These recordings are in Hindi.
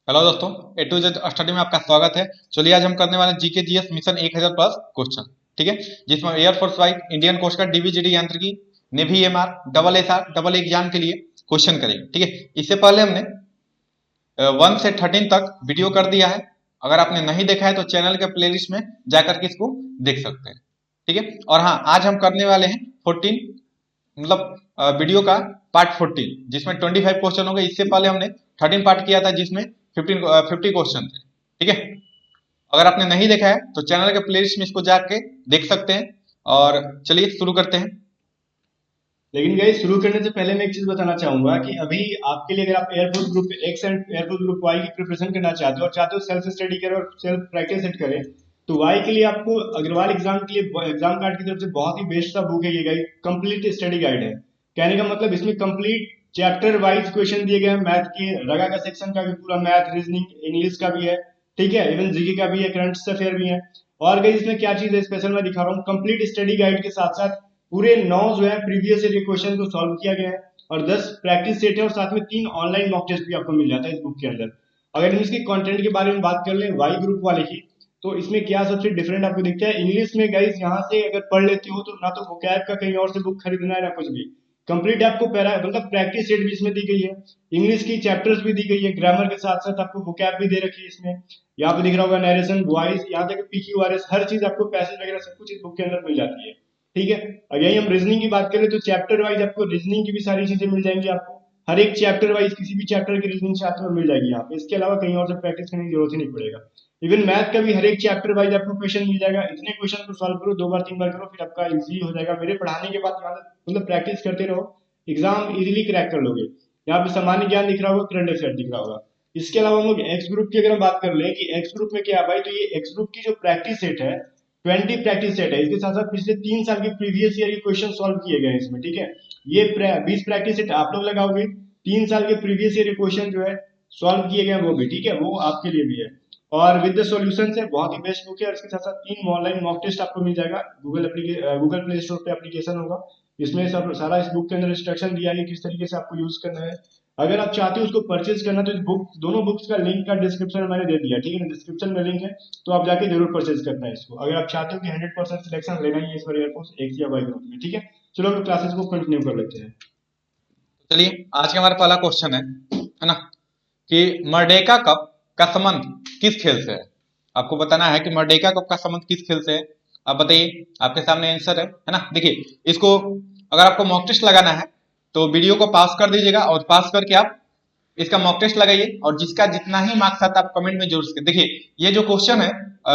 हेलो दोस्तों, ए टू जेड स्टडी में आपका स्वागत है। चलिए आज हम करने वाले GK GS mission 1000 plus question. ठीक है, जिसमें air force wise, Indian coast guard, डीवीजीडी यांत्रिकी, navy MR, double SR, double exam के लिए क्वेश्चन करेंगे। ठीक है, इससे पहले हमने 1 से 13 तक वीडियो कर दिया है। अगर आपने नहीं देखा है तो चैनल के प्लेलिस्ट में जाकर के इसको देख सकते हैं। ठीक है, और हाँ, आज हम करने वाले हैं 14 मतलब वीडियो का पार्ट 14, जिसमें 25 क्वेश्चन हो गए। इससे पहले हमने 13 पार्ट किया था, जिसमें 50 क्वेश्चन थे। ठीक है, अगर आपने नहीं देखा है तो चैनल के प्लेलिस्ट में इसको जाके देख सकते हैं। और चलिए शुरू करते हैं। लेकिन गाइस शुरू करने से पहले मैं एक चीज बताना चाहूंगा कि अभी आपके लिए अगर आप air force group X and air force group Y की प्रिपरेशन करना चाहते हो और चाहते हो सेल्फ स्टडी करें और सेल्फ प्रैक्टिस सेट करें, तो वाई के लिए आपको अग्रवाल एग्जाम के लिए एग्जाम कार्ड की तरफ से बहुत ही बेस्ट सा बुक है ये गाइस, कंप्लीट स्टडी गाइड है। कहने का मतलब इसमें कंप्लीट चैप्टर वाइज क्वेश्चन दिए गए हैं। मैथ के रगा का सेक्शन का भी पूरा मैथ, रीजनिंग, इंग्लिश का भी है, ठीक है, इवन जीके का भी है, करंट अफेयर भी है। और गाइस इसमें क्या चीज है स्पेशल मैं दिखा रहा हूँ, कंप्लीट स्टडी गाइड के साथ साथ पूरे 9 जो है प्रीवियस ईयर के क्वेश्चन को सॉल्व किया गया है और 10 प्रैक्टिस सेट है और साथ में 3 ऑनलाइन मॉक टेस्ट भी आपको मिल जाता है इस बुक के अंदर। अगर हम इसके कंटेंट के बारे में बात कर लें वाई ग्रुप वाले की, तो इसमें क्या सबसे डिफरेंट आपको दिखता है, इंग्लिश में गाइस यहाँ से अगर पढ़ लेते हो तो ना तो वोकैब का कहीं और से बुक खरीदना है ना कुछ भी, कंप्लीट आपको पैरा मतलब प्रैक्टिस सेट भी इसमें दी गई है, इंग्लिश की चैप्टर्स भी दी गई है, ग्रामर के साथ साथ आपको वोकैब भी दे रखी है इसमें। यहाँ पे दिख रहा होगा नरेशन, वॉइस, यहाँ तक पीक्यूआरएस, हर चीज आपको पैसेज वगैरह सब कुछ इस बुक के अंदर मिल जाती है। ठीक है, और यही हम रीजनिंग की बात करें तो चैप्टर वाइज आपको रीजनिंग की भी सारी चीजें मिल जाएंगी आपको, हर एक चैप्टर वाइज किसी भी चैप्टर की रीजनिंग चाहते हो मिल जाएगी यहाँ पे। इसके अलावा कहीं और से प्रैक्टिस करने की जरूरत ही नहीं पड़ेगा। इवन मैथ का भी हर एक चैप्टर वाइज आपको क्वेश्चन मिल जाएगा, इतने क्वेश्चन को सॉल्व करो, 2 बार 3 बार करो, फिर आपका इजी हो जाएगा। मेरे पढ़ाने के बाद यहाँ मतलब प्रैक्टिस करते रहो, एग्जाम इजीली क्रैक कर लोगे। यहाँ पे सामान्य ज्ञान दिख रहा होगा, करंट अफेयर दिख रहा होगा। इसके अलावा हम लोग एक्स ग्रुप की अगर हम बात कर ले कि एक्स ग्रुप में क्या है भाई, तो ये एक्स ग्रुप की जो प्रैक्टिस सेट है 20 प्रैक्टिस सेट है, इसके साथ साथ पिछले 3 साल के प्रीवियस ईयर के क्वेश्चन सॉल्व किए गए हैं इसमें। ठीक है, ये 20 प्रैक्टिस सेट आप लोग लगाओगे, 3 साल के प्रीवियस ईयर के क्वेश्चन जो है सॉल्व किए गए हैं वो भी, ठीक है, वो आपके लिए भी है। और विद द सॉल्यूशन है, बहुत ही बेस्ट बुक है। और इसके साथ साथ 3 ऑनलाइन मॉक टेस्ट आपको मिल जाएगा, गूगल प्ले स्टोर पे एप्लीकेशन होगा, इसमें सब सारा इस बुक के अंदर इंस्ट्रक्शन दिया है किस तरीके से आपको यूज करना है। अगर आप चाहते हो उसको परचेज करना तो इस बुक दोनों बुक्स का लिंक का डिस्क्रिप्शन में मैंने दे दिया, ठीक है ना, डिस्क्रिप्शन में लिंक है, तो आप जाके जरूर परचेज करना है इसको अगर आप चाहते हो कि 100% सिलेक्शन लेना ही है इस बार एयरफोर्स एक्स या वाई ग्रुप में। ठीक है, चलो हम क्लासेस को कंटिन्यू कर लेते हैं। चलिए आज का हमारा पहला क्वेश्चन है ना, कि मर्डेका कप का संबंध किस खेल से है। आपको बताना है कि मर्डेका कप का संबंध किस खेल से है। आप बताइए, आपके सामने आंसर है ना। देखिए, इसको अगर आपको मॉक टेस्ट लगाना है तो वीडियो को पास कर दीजिएगा और पास करके आप इसका मॉक टेस्ट लगाइए, और जिसका जितना ही मार्क्स आता है आप कमेंट में जरूर। देखिए, ये जो क्वेश्चन है,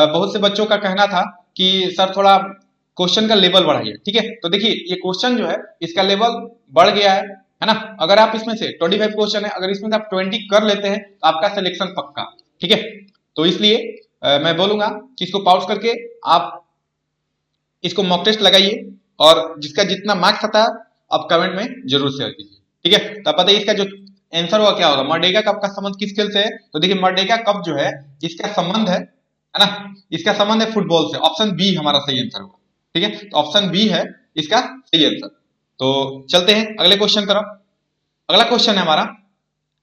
बहुत से बच्चों का कहना था कि सर थोड़ा क्वेश्चन का लेवल बढ़ाइए। ठीक है, तो देखिए ये क्वेश्चन जो है इसका लेवल बढ़ गया है ना। अगर आप इसमें से 25 क्वेश्चन है, अगर इसमें से आप 20 कर लेते हैं तो आपका सिलेक्शन पक्का। ठीक है, तो इसलिए मैं बोलूंगा कि इसको पॉज करके आप इसको मॉक टेस्ट लगाइए, और जिसका जितना मार्क्स आता है आप कमेंट में जरूर शेयर कीजिए। ठीक है, तो बताइए इसका जो आंसर होगा क्या होगा। मर्डेका कप का संबंध किस खेल से है, तो देखिए मर्डेका कप जो है इसका संबंध है ना, इसका संबंध है फुटबॉल से। ऑप्शन बी हमारा सही आंसर होगा। ठीक है, तो ऑप्शन बी है इसका सही आंसर। तो चलते हैं अगले क्वेश्चन तरफ। अगला क्वेश्चन है हमारा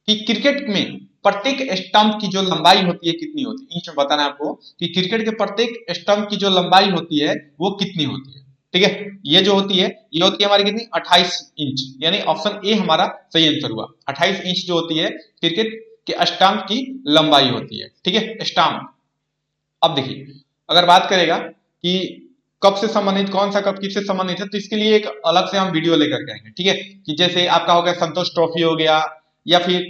कि क्रिकेट में प्रत्येक स्टंप की जो लंबाई होती है कितनी होती है। इंच में बताना है आपको कि क्रिकेट के प्रत्येक स्टंप की जो लंबाई होती है वो कितनी होती है। ठीक है, ये जो होती है ये होती है हमारी कितनी, 28 इंच, यानी ऑप्शन ए हमारा सही आंसर हुआ। 28 इंच जो होती है क्रिकेट के स्टंप की लंबाई होती है। ठीक है, स्टंप। अब देखिए, अगर बात करेगा कि कब से संबंधित, कौन सा कब किससे संबंधित है, तो इसके लिए एक अलग से हम वीडियो लेकर के आएंगे। ठीक है, कि जैसे आपका हो गया संतोष ट्रॉफी हो गया, या फिर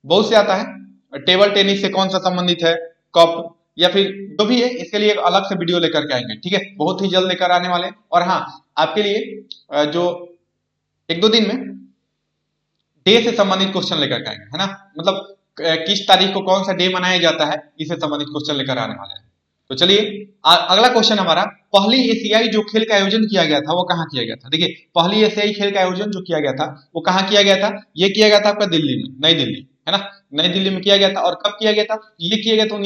बहुत से आता है टेबल टेनिस से कौन सा संबंधित है कप, या फिर जो भी है, इसके लिए एक अलग से वीडियो लेकर के आएंगे। ठीक है, बहुत ही जल्द लेकर आने वाले। और हाँ, आपके लिए जो 1-2 दिन में डे से संबंधित क्वेश्चन लेकर के आएंगे, है ना, मतलब किस तारीख को कौन सा डे मनाया जाता है, इससे संबंधित क्वेश्चन लेकर आने वाले हैं। तो चलिए अगला क्वेश्चन हमारा, पहली एशियाई जो खेल का आयोजन किया गया था वो कहाँ किया गया था। देखिए, पहली एशियाई खेल का आयोजन जो किया गया था वो कहाँ किया गया था, ये किया गया था आपका दिल्ली में, नई दिल्ली, है ना, नई दिल्ली में किया गया था। और कब किया गया था, ये किया गया था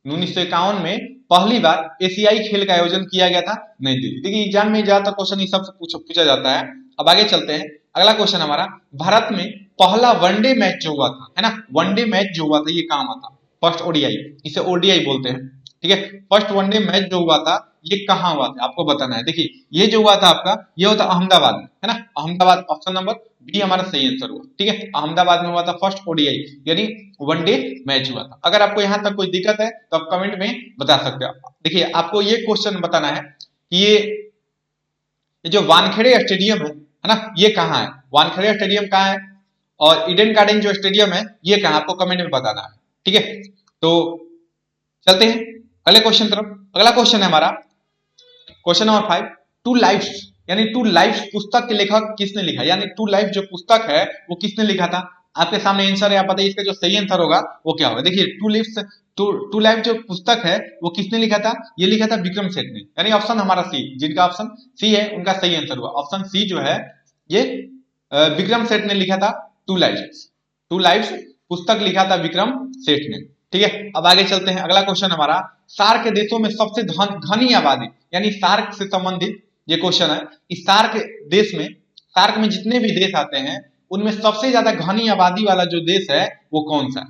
1951 में पहली बार एशियाई खेल का आयोजन किया गया था नई दिल्ली। देखिए एग्जाम में ज्यादातर क्वेश्चन इस सबसे पूछा जाता है। अब आगे चलते हैं, अगला क्वेश्चन हमारा, भारत में पहला वनडे मैच जो हुआ था, है ना, वनडे मैच जो हुआ था ये कहाँ हुआ था, फर्स्ट ओडीआई, इसे ओडीआई बोलते हैं, ठीक है। फर्स्ट वनडे मैच जो हुआ था ये कहाँ हुआ था आपको बताना है। देखिए ये जो हुआ था आपका, ये होता अहमदाबाद में, है ना, अहमदाबाद, ऑप्शन नंबर बी हमारा सही आंसर हुआ, ठीक है। अहमदाबाद में हुआ था फर्स्ट ओडीआई, यानी वनडे मैच हुआ था। अगर आपको यहाँ तक कोई दिक्कत है तो आप कमेंट में बता सकते हो। देखिए आपको ये क्वेश्चन बताना है कि ये जो वानखेड़े स्टेडियम है ना, ये कहाँ है, वानखेड़े स्टेडियम कहाँ है, और ईडन गार्डन जो स्टेडियम है ये कहाँ, आपको कमेंट में बताना है, ठीक है। तो चलते हैं अगले क्वेश्चन तरफ। अगला क्वेश्चन है हमारा क्वेश्चन नंबर 5, टू लाइफ्स, यानी टू लाइफ्स पुस्तक के लेखक किसने लिखा, यानी टू लाइफ जो पुस्तक है वो किसने लिखा था। आपके सामने आंसर है, आप बताइए इसका जो सही आंसर होगा वो क्या होगा। देखिए टू लाइफ जो पुस्तक है वो किसने लिखा था, ये लिखा था विक्रम सेठ ने, यानी ऑप्शन हमारा सी, जिनका ऑप्शन सी है उनका सही आंसर हुआ, ऑप्शन सी जो है ये विक्रम सेठ ने लिखा था टू लाइफ्स पुस्तक लिखा था विक्रम सेठ ने, ठीक है। अब आगे चलते हैं, अगला क्वेश्चन हमारा सार्क देशों में सबसे घनी आबादी, यानी सार्क से संबंधित ये क्वेश्चन है। इस सार्क में जितने भी देश आते हैं उनमें सबसे ज्यादा घनी आबादी वाला जो देश है वो कौन सा है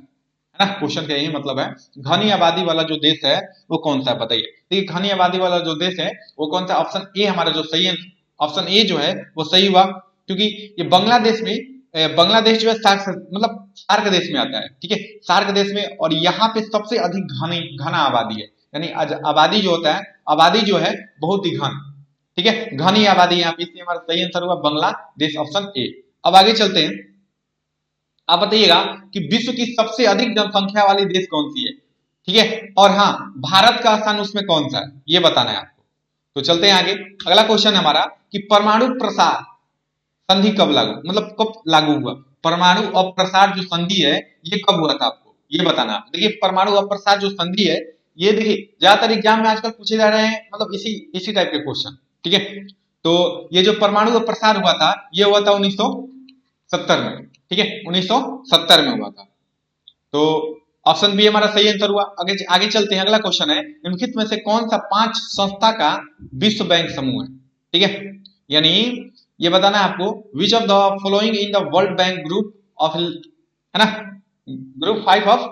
ना, क्वेश्चन का यही मतलब है, घनी आबादी वाला जो देश है वो कौन सा है बताइए। देखिए घनी आबादी वाला जो देश है वो कौन सा, ऑप्शन ए हमारा जो सही है, ऑप्शन ए जो है वो सही हुआ, क्योंकि ये बांग्लादेश जो है सार्क देश में आता है, ठीक है, सार्क देश में, और यहाँ पे सबसे अधिक घना आबादी है, यानी आबादी जो होता है, आबादी जो है बहुत ही घन, ठीक है, घनी आबादी यहाँ पे, इसलिए हमारा सही आंसर हुआ बांग्लादेश, ऑप्शन ए। अब आगे चलते हैं, आप बताइएगा कि विश्व की सबसे अधिक जनसंख्या वाली देश कौन सी है, ठीक है, और हाँ भारत का स्थान उसमें कौन सा है ये बताना है आपको। तो चलते हैं आगे, अगला क्वेश्चन हमारा कि परमाणु प्रसार संधि कब लागू हुआ, परमाणु अप्रसार जो संधि है ये कब हुआ था आपको ये बताना है। देखिए परमाणु अप्रसार जो संधि है ये देखिए ज्यादातर एग्जाम में आजकल पूछे जा रहे हैं, मतलब इसी टाइप के क्वेश्चन, ठीक है। तो ये जो परमाणु अप्रसार हुआ था ये हुआ था 1970 में, ठीक है, 1970 में हुआ था। तो ऑप्शन बी हमारा सही आंसर हुआ। आगे चलते हैं, अगला क्वेश्चन है निम्नलिखित में से कौन सा 5 संस्था का विश्व बैंक समूह है, ठीक है, यानी ये बताना है आपको which of the following in the world bank group of, है ना, ग्रुप 5 ऑफ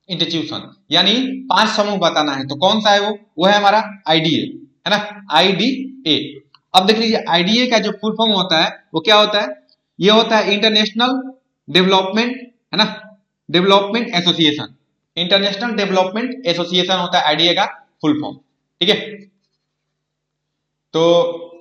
इंस्टीट्यूशन, यानी 5 समूह बताना है, तो कौन सा है वो है हमारा आईडीए, है ना, आईडीए। अब देख लीजिए आईडीए का जो फुल फॉर्म होता है वो क्या होता है, ये होता है इंटरनेशनल डेवलपमेंट, है ना, development association, international development association होता है आईडीए का फुल फॉर्म, ठीक है। तो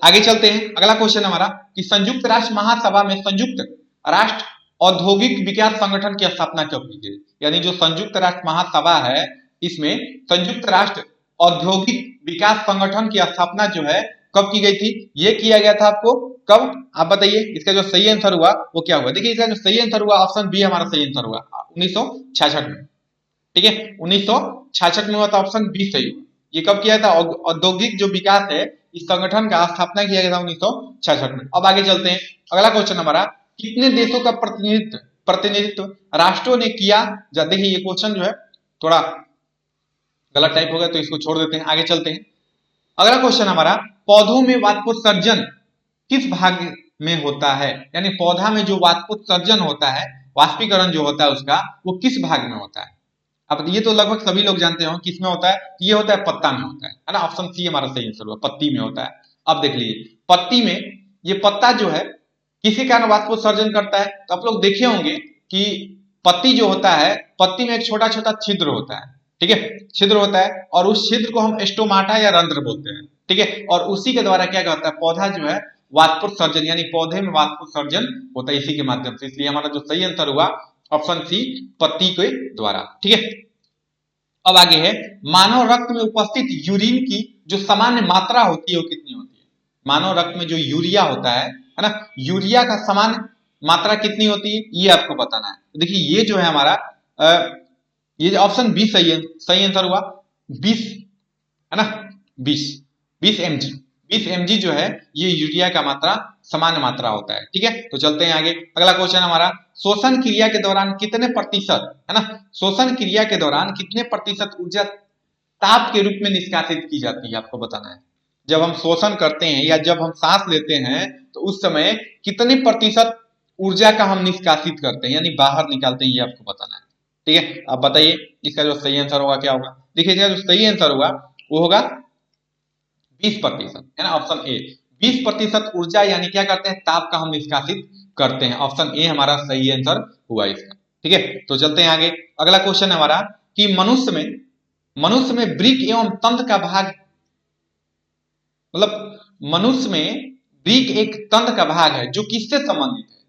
आगे चलते हैं, अगला क्वेश्चन हमारा कि संयुक्त राष्ट्र महासभा में संयुक्त राष्ट्र औद्योगिक विकास संगठन की स्थापना कब की गई, यानी जो संयुक्त राष्ट्र महासभा है इसमें संयुक्त राष्ट्र औद्योगिक विकास संगठन की स्थापना जो है कब की गई थी, ये किया गया था आपको कब, आप बताइए इसका जो सही आंसर हुआ वो क्या हुआ। देखिए इसका जो सही आंसर हुआ ऑप्शन बी हमारा सही आंसर हुआ 1966 में, ठीक है, 1966 में हुआ था, ऑप्शन बी सही हुआ। ये कब किया था, औद्योगिक जो विकास है इस संगठन का स्थापना किया गया था 1966 में। अब आगे चलते हैं, अगला क्वेश्चन हमारा कितने देशों का प्रतिनिधित्व राष्ट्रों ने किया। देखिए ये क्वेश्चन जो है थोड़ा गलत टाइप हो गया तो इसको छोड़ देते हैं, आगे चलते हैं। अगला क्वेश्चन हमारा पौधों में वाष्पोत्सर्जन किस भाग में होता है, यानी पौधा में जो वाष्पोत्सर्जन होता है, वाष्पीकरण जो होता है उसका वो किस भाग में होता है। अब ये तो लगभग सभी लोग जानते हो किसमें होता है, ये होता है पत्ता में होता है ना, ऑप्शन सी हमारा सही आंसर हुआ, पत्ती में होता है। अब देख लीजिए पत्ती में ये पत्ता जो है किसी कारण वाष्पोत्सर्जन करता है, तो आप लोग देखे होंगे कि पत्ती जो होता है, पत्ती में एक छोटा छोटा छिद्र होता है, ठीक है, छिद्र होता है, और उस छिद्र को हम स्टोमाटा या रंध्र बोलते हैं, ठीक है, और उसी के द्वारा क्या करता है पौधा जो है वाष्पोत्सर्जन, यानी पौधे में वाष्पोत्सर्जन होता है इसी के माध्यम से, इसलिए हमारा जो सही आंसर हुआ ऑप्शन सी पत्ती के द्वारा, ठीक है। अब आगे है मानव रक्त में उपस्थित यूरिन की जो सामान्य मात्रा होती है वो कितनी होती है, मानव रक्त में जो यूरिया होता है ना, यूरिया का सामान्य मात्रा कितनी होती है ये आपको बताना है। तो देखिए ये जो है हमारा ये ऑप्शन बी सही है, सही आंसर हुआ 20, है ना, 20 mg जो है ये यूरिया का मात्रा सामान्य मात्रा होता है, ठीक है। तो चलते हैं आगे, अगला क्वेश्चन हमारा शोषण क्रिया के दौरान कितने प्रतिशत, है ना, शोषण क्रिया के दौरान कितने प्रतिशत ऊर्जा ताप के रूप में निष्कासित की जाती है आपको बताना है। जब हम शोषण करते हैं या जब हम सांस लेते हैं तो उस समय कितने प्रतिशत ऊर्जा का हम निष्कासित करते हैं, यानी बाहर निकालते हैं, ये आपको बताना है। ठीक है, अब बताइए इसका जो सही आंसर होगा क्या होगा। देखिए इसका जो सही आंसर होगा वो होगा 20%, है ना, ऑप्शन ए। 20% ऊर्जा यानी क्या करते हैं, ताप का हम निष्कासित करते हैं। ऑप्शन ए हमारा सही आंसर हुआ इसका। ठीक है, तो चलते हैं आगे। अगला क्वेश्चन है हमारा कि मनुष्य में वृक्क एवं तंत्र का भाग, मतलब मनुष्य में वृक्क एक तंत्र का भाग है जो किससे संबंधित है।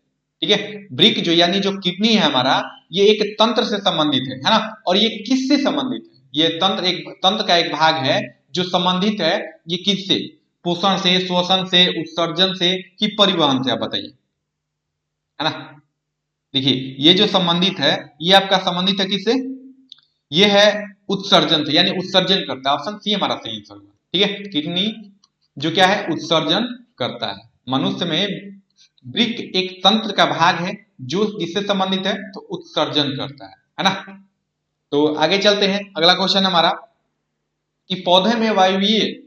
ठीक है, वृक्क जो यानी जो किडनी है हमारा, ये एक तंत्र से संबंधित है ना, और ये किससे संबंधित है, ये तंत्र का एक भाग है जो संबंधित है, ये किससे, पोषण से, श्वसन से, उत्सर्जन से, कि परिवहन से, आप बताइए, है ना। देखिए ये जो संबंधित है, ये आपका संबंधित है किससे, ये है उत्सर्जन से, यानी उत्सर्जन करता है। ऑप्शन सी हमारा सही आंसर होगा। ठीक है, किडनी जो क्या है, उत्सर्जन करता है। मनुष्य में वृक्क एक तंत्र का भाग है जो किससे संबंधित है, तो उत्सर्जन करता है ना। तो आगे चलते हैं, अगला क्वेश्चन हमारा कि पौधे में वायवीय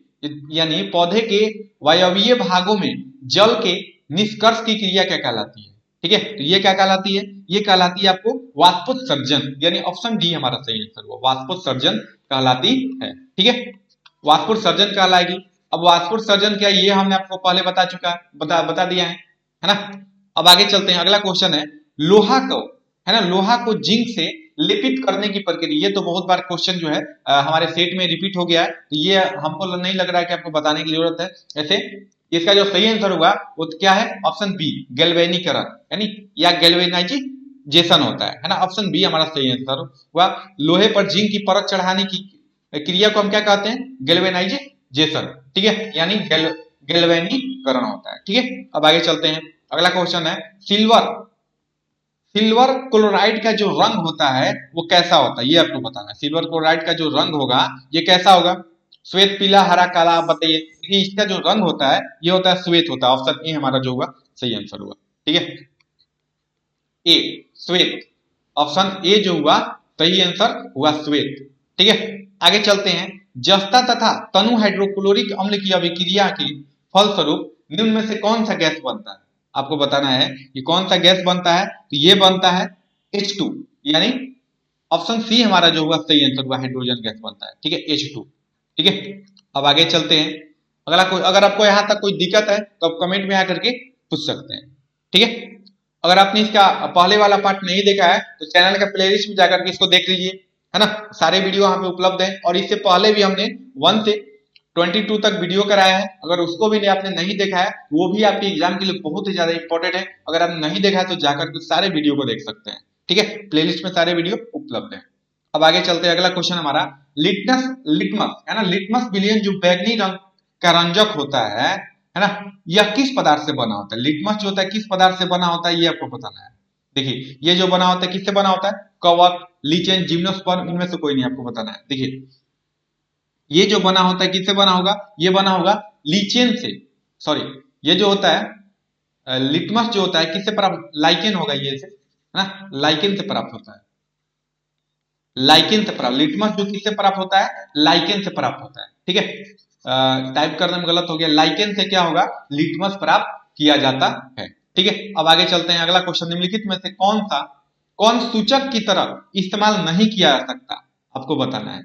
यानी पौधे के वायवीय भागों में जल के निष्कर्ष की क्रिया क्या कहलाती है। ठीक है, तो ये क्या कहलाती है, ये कहलाती है आपको वाष्पोत्सर्जन, यानी ऑप्शन डी हमारा सही आंसर हुआ, वाष्पोत्सर्जन कहलाती है। ठीक है, वाष्पोत्सर्जन कहलाएगी। अब वाष्पोत्सर्जन क्या, ये हमने आपको पहले बता दिया है ना। अब आगे चलते हैं, अगला क्वेश्चन है लोहा को, है ना, लोहा को जिंक से लिपित करने की प्रक्रिया। ये तो बहुत बार क्वेश्चन जो है हमारे सेट में रिपीट हो गया है, तो ये हमको नहीं लग रहा है कि आपको बताने की जरूरत है। ऐसे इसका जो सही आंसर होगा वो क्या है, ऑप्शन बी, गैल्वेनीकरण, यानी या गैल्वेनाइजेशन होता है ना। ऑप्शन बी हमारा सही आंसर हुआ। लोहे पर जिंक की परत चढ़ाने की क्रिया को हम क्या कहते हैं, गैल्वेनाइजेशन। ठीक है, यानी गैल्वेनीकरण होता है। ठीक है, अब आगे चलते हैं, अगला क्वेश्चन है सिल्वर क्लोराइड का जो रंग होता है वो कैसा होता है, ये आपको बताना है। सिल्वर क्लोराइड का जो रंग होगा ये कैसा होगा, श्वेत, पीला, हरा, काला, आप बताइए। इसका जो रंग होता है ये होता है श्वेत होता है। ऑप्शन ए हमारा जो होगा सही आंसर होगा। ठीक है, ए श्वेत, ऑप्शन ए जो हुआ सही आंसर हुआ श्वेत। ठीक है, आगे चलते हैं, जस्ता तथा तनु हाइड्रोक्लोरिक अम्ल की अभिक्रिया के फलस्वरूप निम्न में से कौन सा गैस बनता है। आपको बताना है कि कौन सा गैस बनता है, तो ये बनता है H2, यानी ऑप्शन सी हमारा जो हुआ सही आंसर हुआ, हाइड्रोजन गैस बनता है। ठीक है, H2। ठीक है, अब आगे चलते हैं, अगर आपको यहां तक कोई दिक्कत है तो आप कमेंट में आकर के पूछ सकते हैं। ठीक है, अगर आपने इसका पहले वाला पार्ट नहीं देखा है तो चैनल का प्लेलिस्ट में जाकर के इसको देख लीजिए, है ना। सारे वीडियो वहां पे उपलब्ध है, और इससे पहले भी हमने 1 से 22 तक वीडियो कराया है। अगर उसको भी आपने नहीं देखा है, वो भी आपके एग्जाम के लिए बहुत ही ज्यादा इंपॉर्टेंट है। अगर आप नहीं देखा है तो जाकर के सारे वीडियो को देख सकते हैं। ठीक है, प्लेलिस्ट में सारे वीडियो उपलब्ध है। अब आगे चलते हैं, अगला क्वेश्चन हमारा लिटमस, है ना, लिटमस विलियन जो बैगनी रंग का रंजक होता है ना, यह किस पदार्थ से बना होता है। लिटमस जो होता है किस पदार्थ से बना होता है, ये आपको बताना है। देखिए ये जो बना होता है किससे बना होता है, कवक, लीचेन, जिम्नोस्पर्म, इनमें से कोई नहीं, आपको बताना है। देखिए ये जो बना होता है किससे बना होगा, ये बना होगा लीचेन से, सॉरी, ये जो होता है लिटमस जो होता है किससे प्राप्त, लाइकेन होगा ये से, है ना, लाइकेन से प्राप्त होता है। लाइकेन से प्राप्त, लिटमस जो किससे प्राप्त होता है, लाइकेन से प्राप्त होता है। ठीक है, टाइप करने में गलत हो गया, लाइकेन से क्या होगा, लिटमस प्राप्त किया जाता है। ठीक है, अब आगे चलते हैं, अगला क्वेश्चन, निम्नलिखित में से कौन सूचक की तरह इस्तेमाल नहीं किया जा सकता, आपको बताना है।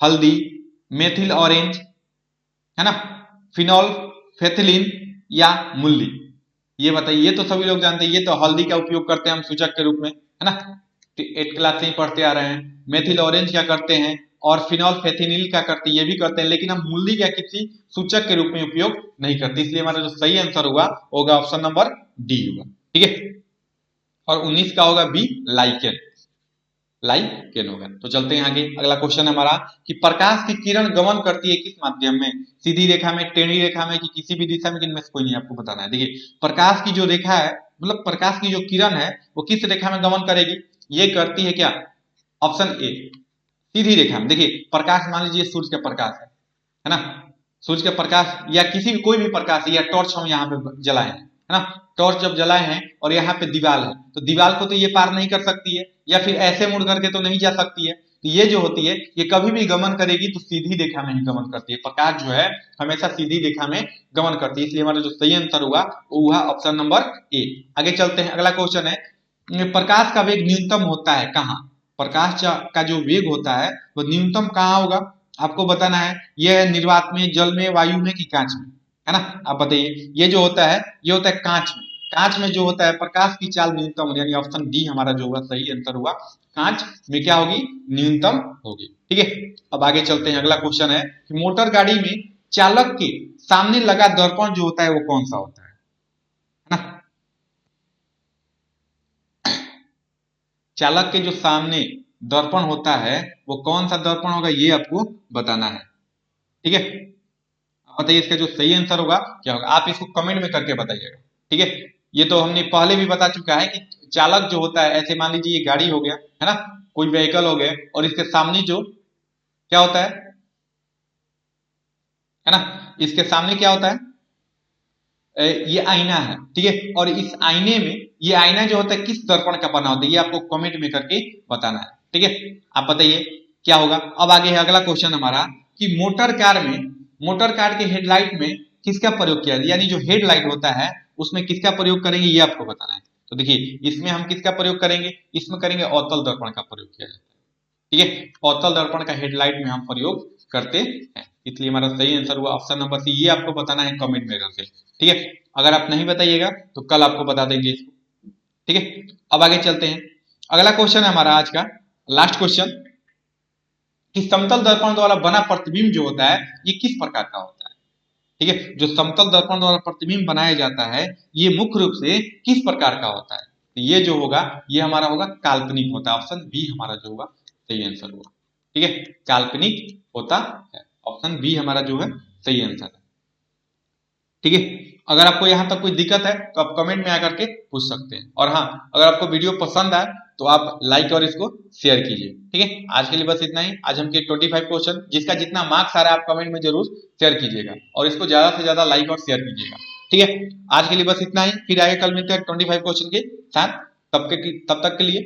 हल्दी, मेथिल ऑरेंज, है ना, फिनॉल फेथिलिन, या मूली, ये बताइए। ये तो सभी लोग जानते हैं, ये तो हल्दी का उपयोग करते हैं हम सूचक के रूप में, है ना, 8 क्लास से ही पढ़ते आ रहे हैं। मेथिल ऑरेंज क्या करते हैं, और फिनॉल फेथिनिल क्या करते हैं, ये भी करते हैं, लेकिन हम मूली का किसी सूचक के रूप में उपयोग नहीं करते। इसलिए हमारा जो सही आंसर होगा ऑप्शन नंबर डी होगा। ठीक है, और 19 का होगा बी, लाइकेन होगा। तो चलते हैं आगे, अगला क्वेश्चन हमारा कि प्रकाश की किरण गमन करती है किस माध्यम में, सीधी रेखा में, टेढ़ी रेखा में, कि किसी भी दिशा में, इनमें से कोई नहीं, आपको बताना है। देखिए प्रकाश की जो रेखा है, मतलब प्रकाश की जो किरण है वो किस रेखा में गमन करेगी, ये करती है क्या, ऑप्शन ए, सीधी रेखा में। देखिए प्रकाश मान लीजिए सूर्य का प्रकाश है ना, सूर्य का प्रकाश या किसी भी कोई भी प्रकाश या टॉर्च हम यहाँ पे जलाए हैं, है ना, टॉर्च जब जलाए हैं और यहाँ पे दीवार है, तो दीवार को तो ये पार नहीं कर सकती है, या फिर ऐसे मुड़ करके तो नहीं जा सकती है, तो ये जो होती है ये कभी भी गमन करेगी तो सीधी रेखा में ही गमन करती है। प्रकाश जो है हमेशा सीधी रेखा में गमन करती है, इसलिए हमारा जो सही आंसर हुआ वो हुआ ऑप्शन नंबर ए। आगे चलते हैं, अगला क्वेश्चन है प्रकाश का वेग न्यूनतम होता है कहाँ? प्रकाश का जो वेग होता है वो न्यूनतम कहाँ होगा आपको बताना है। यह है निर्वात में, जल में, वायु में कि कांच में, है ना? आप बताइए। ये जो होता है ये होता है कांच में। कांच में जो होता है प्रकाश की चाल न्यूनतम, यानी ऑप्शन डी हमारा जो हुआ सही आंसर हुआ। कांच में क्या होगी? न्यूनतम होगी। ठीक है, अब आगे चलते हैं। अगला क्वेश्चन है कि मोटर गाड़ी में चालक के सामने लगा दर्पण जो होता है वो कौन सा होता है ना? चालक के जो सामने दर्पण होता है वो कौन सा दर्पण होगा ये आपको बताना है। ठीक है, आप बताइए इसका जो सही आंसर होगा क्या होगा, आप इसको कमेंट में करके बताइएगा। ठीक है, ये तो हमने पहले भी बता चुका है कि चालक जो होता है, ऐसे मान लीजिए ये गाड़ी हो गया, है ना, कोई व्हीकल हो गया, और इसके सामने जो क्या होता है ना, इसके सामने क्या होता है? ये आईना है। ठीक है, और इस आईने में ये आईना जो होता है किस दर्पण का बना होता है ये आपको कमेंट में करके बताना है। ठीक है, आप बताइए क्या होगा। अब आगे है अगला क्वेश्चन हमारा कि मोटर कार के हेडलाइट में किसका प्रयोग किया जाए, यानी जो हेडलाइट होता है उसमें किसका प्रयोग करेंगे ये आपको बताना है। तो देखिए इसमें हम किसका प्रयोग करेंगे, इसमें करेंगे अवतल दर्पण का प्रयोग किया जाता है। ठीक है, अवतल दर्पण का हेडलाइट में हम प्रयोग करते हैं, इसलिए हमारा सही आंसर हुआ ऑप्शन नंबर सी। ये आपको बताना है कमेंट में करके। ठीक है, अगर आप नहीं बताइएगा तो कल आपको बता देंगे इसको। ठीक है, अब आगे चलते हैं। अगला क्वेश्चन है हमारा आज का लास्ट क्वेश्चन कि समतल दर्पण द्वारा बना प्रतिबिंब जो होता है ये किस प्रकार का होता है? ठीक है, जो समतल दर्पण द्वारा प्रतिबिंब बनाया जाता है ये मुख्य रूप से किस प्रकार का होता है? तो ये जो होगा ये हमारा होगा काल्पनिक होता है। ऑप्शन बी हमारा जो होगा सही आंसर हुआ। ठीक है, काल्पनिक होता है, ऑप्शन बी हमारा जो है सही आंसर है। ठीक है, अगर आपको यहाँ तक कोई दिक्कत है तो आप कमेंट में आकर के पूछ सकते हैं, और हाँ अगर आपको वीडियो पसंद आए तो आप लाइक और इसको शेयर कीजिए। ठीक है, आज के लिए बस इतना ही। आज हम के 25 क्वेश्चन, जिसका जितना मार्क्स आ रहा है आप कमेंट में जरूर शेयर कीजिएगा, और इसको ज्यादा से ज्यादा लाइक और शेयर कीजिएगा। ठीक है, आज के लिए बस इतना ही, फिर आगे कल मिलते हैं 25 क्वेश्चन के साथ। तब तक के लिए